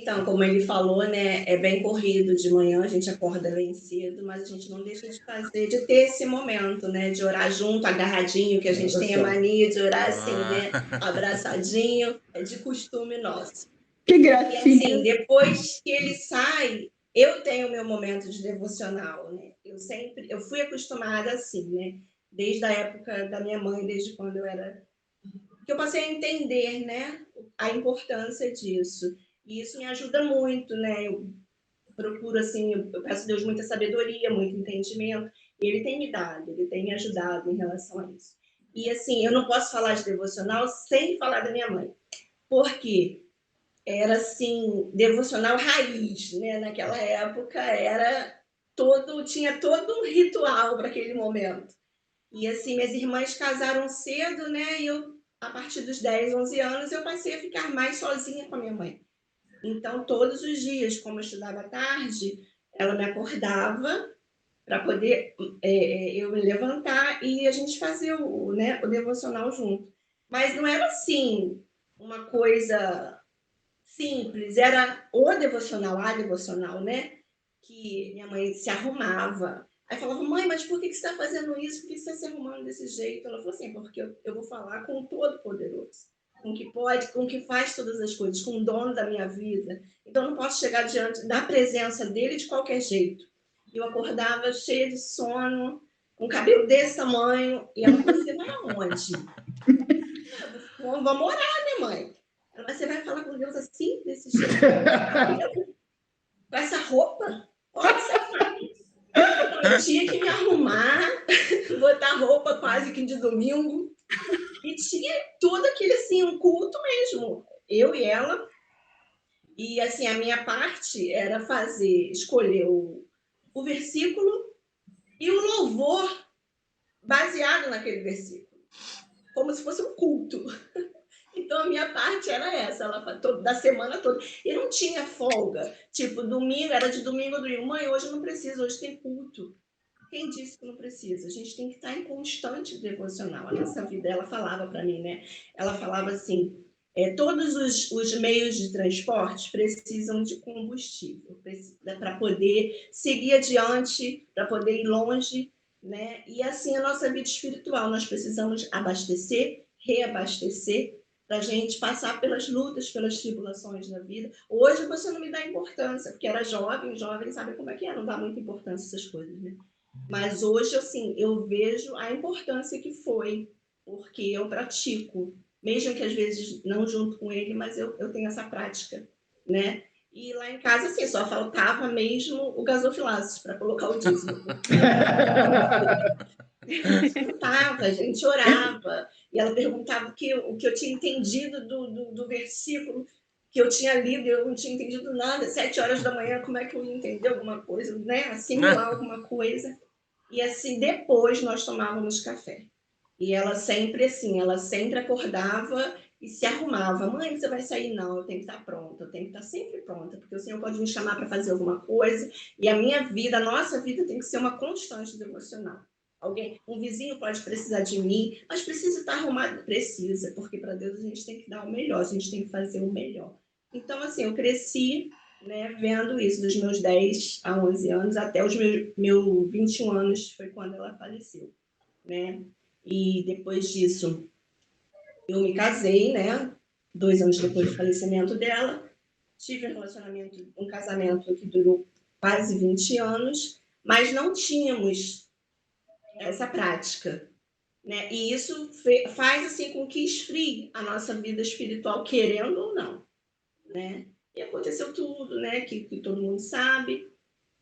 Então, como ele falou, né, é bem corrido de manhã, a gente acorda bem cedo, mas a gente não deixa de fazer, de ter esse momento, né, de orar junto, agarradinho, que a gente tem a mania de orar assim, né, abraçadinho, é de costume nosso. Que E assim, gracinha. depois que ele sai, eu tenho o meu momento de devocional, né? Eu fui acostumada assim, né? Desde a época da minha mãe, desde quando que eu passei a entender, né, a importância disso. E isso me ajuda muito, né? Eu procuro assim, eu peço a Deus muita sabedoria, muito entendimento. E ele tem me dado, ele tem me ajudado em relação a isso. E assim, eu não posso falar de devocional sem falar da minha mãe. Por quê? Era assim, devocional raiz, né? Naquela época tinha todo um ritual para aquele momento. E assim, minhas irmãs casaram cedo, né? E eu, a partir dos 10, 11 anos, eu passei a ficar mais sozinha com a minha mãe. Então, todos os dias, como eu estudava à tarde, ela me acordava para poder eu me levantar e a gente fazer o devocional junto. Mas não era assim, uma coisa simples, era a devocional, né? Que minha mãe se arrumava. Aí falava, mãe, mas por que você está fazendo isso? Por que você está se arrumando desse jeito? Ela falou assim, porque eu vou falar com o Todo-Poderoso, com o que pode, com o que faz todas as coisas, com o dono da minha vida. Então, eu não posso chegar diante da presença dele de qualquer jeito. Eu acordava cheia de sono, com cabelo desse tamanho, e ela falou, você vai aonde? Vamos orar, né, mãe? Ela, mas você vai falar com Deus assim, desse jeito, com essa roupa? Pode ser faz. Então, eu tinha que me arrumar, botar roupa quase que de domingo, e tinha tudo aquele, assim, um culto mesmo. Eu e ela. E, assim, a minha parte era escolher o versículo e o louvor baseado naquele versículo, como se fosse um culto. Então, a minha parte era essa, da semana toda. E não tinha folga. Tipo, domingo, era de domingo a domingo. Mãe, hoje não precisa, hoje tem culto. Quem disse que não precisa? A gente tem que estar em constante devocional. A nossa vida, ela falava para mim, né? Ela falava assim, todos os meios de transporte precisam de combustível para poder seguir adiante, para poder ir longe, né? E assim a nossa vida espiritual, nós precisamos abastecer, reabastecer, para a gente passar pelas lutas, pelas tribulações da vida. Hoje você não me dá importância, porque era jovem sabe como é que é, não dá muita importância a essas coisas, né? Mas hoje, assim, eu vejo a importância que foi, porque eu pratico, mesmo que às vezes não junto com ele, mas eu tenho essa prática, né? E lá em casa, assim, só faltava mesmo o gasofilácio para colocar o dízimo. A gente orava, e ela perguntava o que eu tinha entendido do versículo que eu tinha lido, eu não tinha entendido nada. 7 horas da manhã, como é que eu ia entender alguma coisa, né? Assimilar alguma coisa. E assim, depois nós tomávamos café. E ela sempre assim, ela sempre acordava e se arrumava. Mãe, você vai sair? Não, eu tenho que estar pronta, eu tenho que estar sempre pronta, porque o Senhor pode me chamar para fazer alguma coisa. E a minha vida, a nossa vida tem que ser uma constante devocional. Um vizinho pode precisar de mim, mas precisa estar arrumado? Precisa, porque para Deus a gente tem que dar o melhor, a gente tem que fazer o melhor. Então, assim, eu cresci, né, vendo isso dos meus 10 a 11 anos até os meus 21 anos, foi quando ela faleceu, né? E depois disso, eu me casei, né? 2 anos depois do falecimento dela. Tive um casamento que durou quase 20 anos, mas não tínhamos essa prática, né? E isso faz assim com que esfrie a nossa vida espiritual, querendo ou não, né? E aconteceu tudo, né? Que todo mundo sabe.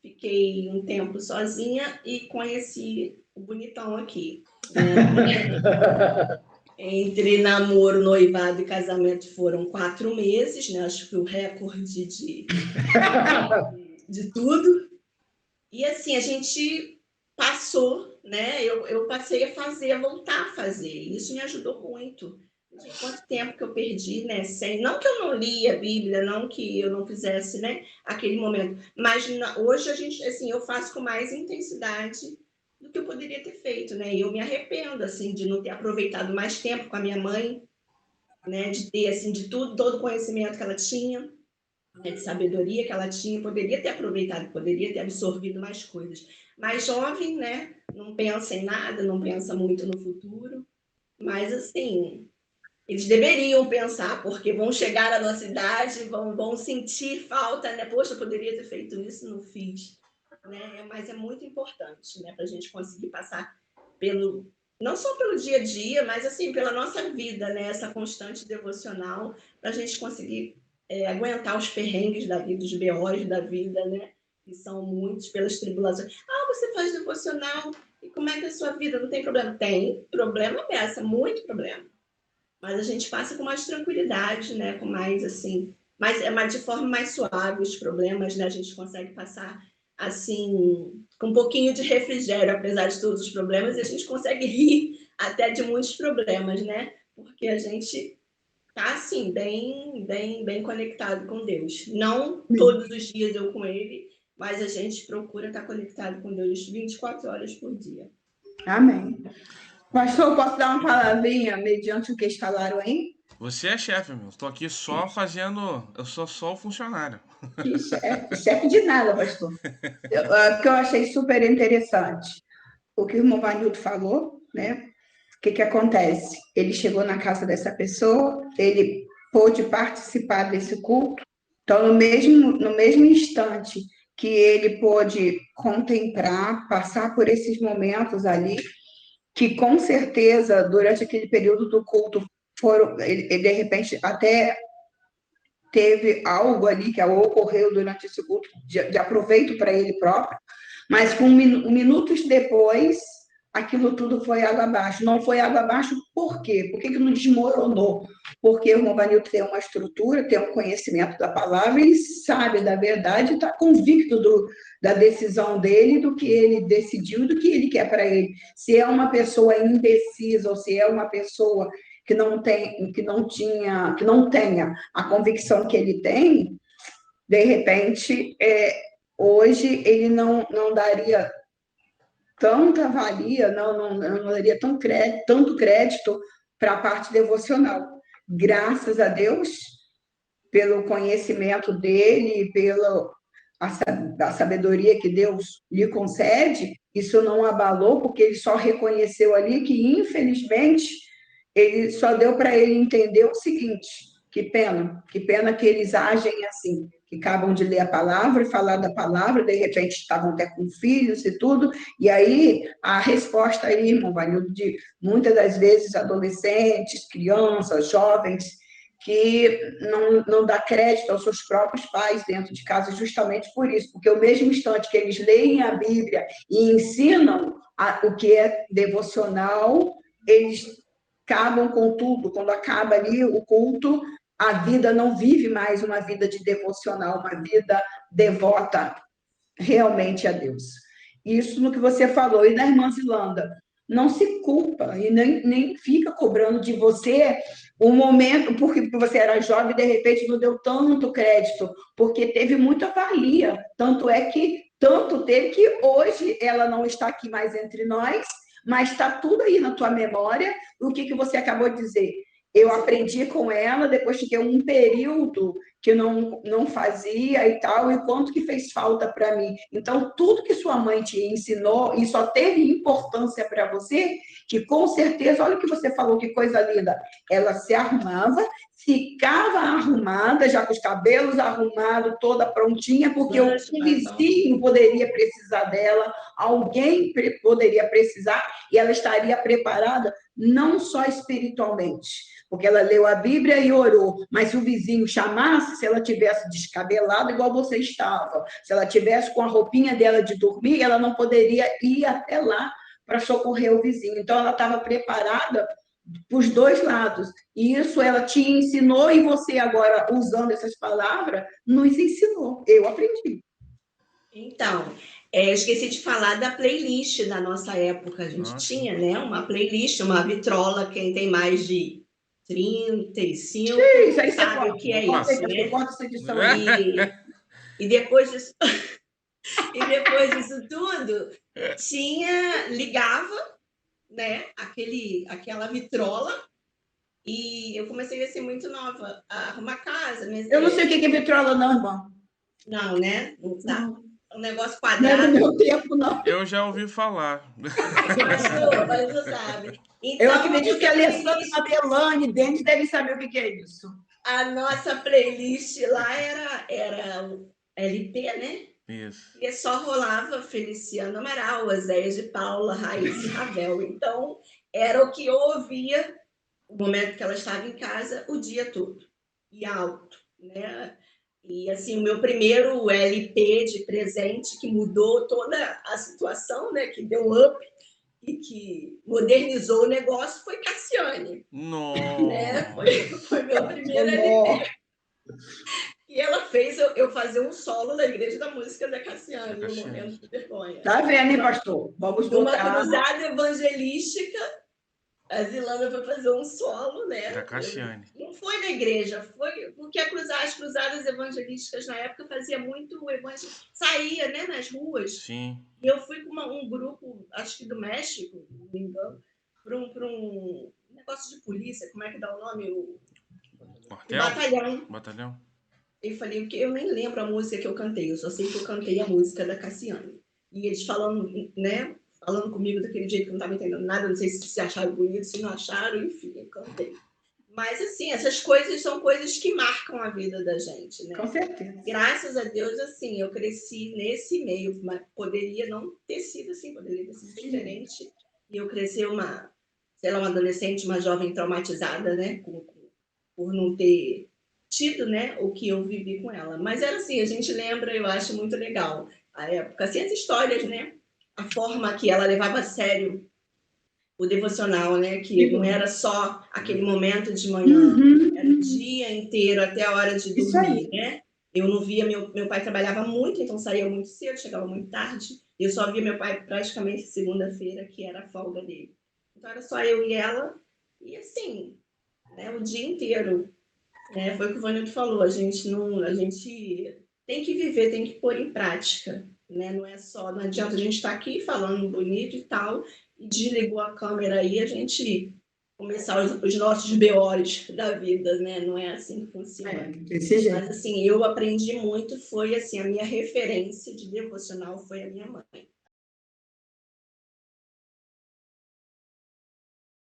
Fiquei um tempo sozinha e conheci o bonitão aqui, né? Entre namoro, noivado e casamento foram 4 meses, né? Acho que o recorde de tudo. E assim, a gente passou, né? Eu passei a voltar a fazer. Isso me ajudou muito. Quanto tempo que eu perdi, né? Não que eu não lia a Bíblia, não que eu não fizesse, né? Aquele momento. Mas hoje a gente, assim, eu faço com mais intensidade do que eu poderia ter feito, né? E eu me arrependo, assim, de não ter aproveitado mais tempo com a minha mãe, né? De ter, assim, de tudo, todo o conhecimento que ela tinha. né, de sabedoria que ela tinha, poderia ter aproveitado, poderia ter absorvido mais coisas. Mas jovem, né, não pensa em nada, não pensa muito no futuro, mas assim, eles deveriam pensar, porque vão chegar à nossa idade, vão sentir falta, né? Poxa, eu poderia ter feito isso, não fiz. Né? Mas é muito importante, né, para a gente conseguir passar pelo, não só pelo dia a dia, mas assim, pela nossa vida, né? Essa constante devocional, para a gente conseguir aguentar os perrengues da vida, os BOs da vida, né? Que são muitos, pelas tribulações. Ah, você faz devocional, e como é que é a sua vida? Não tem problema? Tem problema dessa, muito problema. Mas a gente passa com mais tranquilidade, né? Com mais assim, mais de forma mais suave os problemas, né? A gente consegue passar assim com um pouquinho de refrigério, apesar de todos os problemas, e a gente consegue rir até de muitos problemas, né? Porque a gente tá assim bem conectado com Deus. Não todos os dias eu com Ele, mas a gente procura estar conectado com Deus 24 horas por dia. Amém. Pastor, posso dar uma palavrinha mediante o que eles falaram aí? Você é chefe, meu. Estou aqui só fazendo. Eu sou só o funcionário. Que chefe de nada, pastor. O que eu achei super interessante, o que o irmão Vanildo falou, né? O que acontece? Ele chegou na casa dessa pessoa, ele pôde participar desse culto, então, no mesmo instante que ele pôde contemplar, passar por esses momentos ali, que com certeza, durante aquele período do culto, ele de repente até teve algo ali que ocorreu durante esse culto de aproveito para ele próprio, mas com minutos depois, aquilo tudo foi água abaixo. Não foi água abaixo por quê? Por que não desmoronou? Porque o irmão Vanildo tem uma estrutura, tem um conhecimento da palavra, ele sabe da verdade, está convicto da decisão dele, do que ele decidiu, do que ele quer para ele. Se é uma pessoa indecisa ou se é uma pessoa que não tenha a convicção que ele tem, de repente, hoje ele não daria tanta valia, não daria tanto crédito para a parte devocional. Graças a Deus, pelo conhecimento dele, pela a sabedoria que Deus lhe concede, isso não abalou, porque ele só reconheceu ali que, infelizmente, ele só deu para ele entender o seguinte: que pena que eles agem assim, que acabam de ler a palavra, falar da palavra, de repente estavam até com filhos e tudo, e aí a resposta aí, irmão Vanildo, de muitas das vezes adolescentes, crianças, jovens, que não dá crédito aos seus próprios pais dentro de casa, justamente por isso, porque o mesmo instante que eles leem a Bíblia e ensinam o que é devocional, eles acabam com tudo. Quando acaba ali o culto, a vida não vive mais uma vida de devocional, uma vida devota realmente a Deus. Isso no que você falou. E da irmã Zilanda, não se culpa e nem fica cobrando de você um momento, porque você era jovem e de repente não deu tanto crédito, porque teve muita valia. Tanto é que tanto teve que hoje ela não está aqui mais entre nós, mas está tudo aí na tua memória, o que você acabou de dizer. Eu aprendi com ela, depois fiquei um período que não fazia e tal, e quanto que fez falta para mim. Então, tudo que sua mãe te ensinou e só teve importância para você, que com certeza, olha o que você falou, que coisa linda, ela se arrumava, ficava arrumada, já com os cabelos arrumados, toda prontinha, porque o vizinho poderia precisar dela, alguém poderia precisar, e ela estaria preparada não só espiritualmente, porque ela leu a Bíblia e orou, mas se o vizinho chamasse, se ela tivesse descabelada igual você estava, se ela tivesse com a roupinha dela de dormir, ela não poderia ir até lá para socorrer o vizinho. Então, ela estava preparada para os dois lados. E isso ela te ensinou e você agora, usando essas palavras, nos ensinou. Eu aprendi. Então, eu esqueci de falar da playlist da nossa época. A gente tinha, né, uma playlist, uma vitrola, quem tem mais de 35 isso aí sabe o que é isso, né? E depois disso, e depois disso tudo, ligava, né, aquela vitrola E eu comecei assim muito nova a arrumar casa. Eu não sei o que é vitrola, não, irmão. Não, né? Não tá. Não, Um negócio não é quadrado. do meu tempo, não. Eu já ouvi falar. Mas não sabe. Então, Eu acredito que a playlist, Alessandra, a Delane, Dente devem saber o que é isso. a nossa playlist lá era o LP, né? Isso. E só rolava Feliciano Amaral, Oséias de Paula, Raíssa e Ravel. Então, era o que eu ouvia no momento que ela estava em casa, o dia todo. E alto, né? E, assim, o meu primeiro LP de presente, que mudou toda a situação, né? Que deu up e que modernizou o negócio, foi Cassiane. Né? Nossa. Foi meu primeiro LP. E ela fez eu fazer um solo na Igreja da Música da Cassiane, no momento de vergonha. Tá vendo, hein, pastor? Vamos Numa botar. cruzada evangelística, a Zilanda foi fazer um solo, né? Da Cassiane. Não foi na igreja, foi porque as cruzadas evangelísticas na época fazia muito evangelho, saía, né, nas ruas. Sim. E eu fui com um grupo, acho que do México, não me engano, para um negócio de polícia, como é que dá o nome? O Quartel? batalhão. Batalhão? Eu falei, porque eu nem lembro a música que eu cantei, eu só sei que eu cantei a música da Cassiane. E eles falando, né, falando comigo daquele jeito que eu não estava entendendo nada, não sei se acharam bonito, se não acharam, enfim, eu cantei. Mas, assim, essas coisas são coisas que marcam a vida da gente, né? Com certeza. Graças a Deus, assim, eu cresci nesse meio, mas poderia não ter sido assim, poderia ter sido diferente. E eu cresci uma adolescente, uma jovem traumatizada, né, por não ter tido, né, o que eu vivi com ela. Mas era assim, a gente lembra, eu acho muito legal a época, assim, as histórias, né, a forma que ela levava a sério o devocional, né, que não era só aquele momento de manhã, era o dia inteiro até a hora de dormir, né? Eu não via, meu pai trabalhava muito, então saía muito cedo, chegava muito tarde. Eu só via meu pai praticamente segunda-feira, que era a folga dele. Então era só eu e ela, e assim, né, o dia inteiro. Né? Foi o que o Vanildo falou, a gente tem que viver, tem que pôr em prática. Né? Não adianta a gente estar aqui falando bonito e tal, e desligou a câmera aí, a gente começar os nossos BOs da vida, né? Não é assim que funciona. Desse jeito. Mas assim, eu aprendi muito, foi assim, a minha referência de devocional foi a minha mãe.